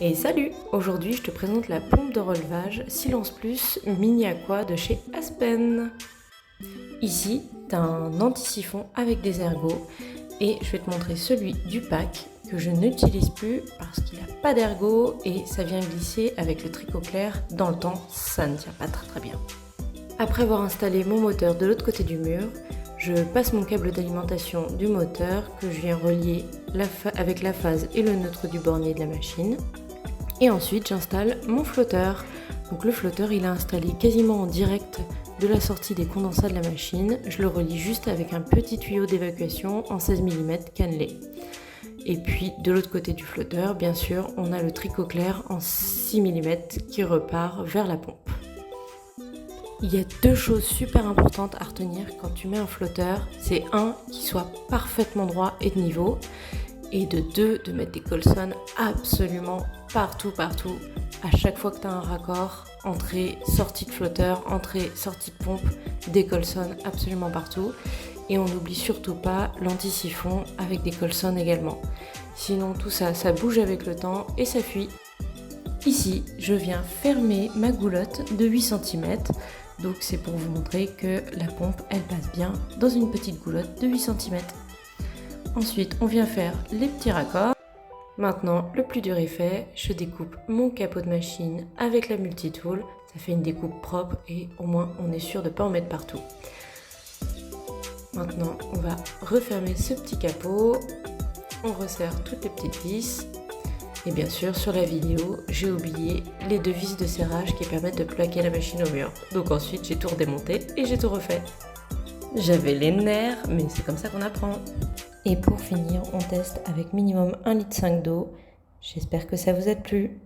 Et salut! Aujourd'hui, je te présente la pompe de relevage Silence Plus Mini Aqua de chez Aspen. Ici, tu as un anti-siphon avec des ergots et je vais te montrer celui du pack que je n'utilise plus parce qu'il n'a pas d'ergot et ça vient glisser avec le tricot clair dans le temps, ça ne tient pas très bien. Après avoir installé mon moteur de l'autre côté du mur, je passe mon câble d'alimentation du moteur que je viens relier avec la phase et le neutre du bornier de la machine. Et ensuite j'installe mon flotteur. Donc le flotteur il est installé quasiment en direct de la sortie des condensats de la machine. Je le relie juste avec un petit tuyau d'évacuation en 16 mm cannelé. Et puis de l'autre côté du flotteur, bien sûr, on a le tricot clair en 6 mm qui repart vers la pompe. Il y a deux choses super importantes à retenir quand tu mets un flotteur. C'est un, qu'il soit parfaitement droit et de niveau. Et de deux, de mettre des colsonnes absolument partout. À chaque fois que tu as un raccord, entrée, sortie de flotteur, entrée, sortie de pompe, des colsonnes absolument partout. Et on n'oublie surtout pas l'anti-siphon avec des colsonnes également. Sinon tout ça, ça bouge avec le temps et ça fuit. Ici, je viens fermer ma goulotte de 8 cm. Donc c'est pour vous montrer que la pompe, elle passe bien dans une petite goulotte de 8 cm. Ensuite, on vient faire les petits raccords. Maintenant, le plus dur est fait. Je découpe mon capot de machine avec la multitool. Ça fait une découpe propre et au moins on est sûr de ne pas en mettre partout. Maintenant, on va refermer ce petit capot. On resserre toutes les petites vis. Et bien sûr, sur la vidéo, j'ai oublié les deux vis de serrage qui permettent de plaquer la machine au mur. Donc ensuite, j'ai tout redémonté et j'ai tout refait. J'avais les nerfs, mais c'est comme ça qu'on apprend. Et pour finir, on teste avec minimum 1,5 litre d'eau. J'espère que ça vous a plu.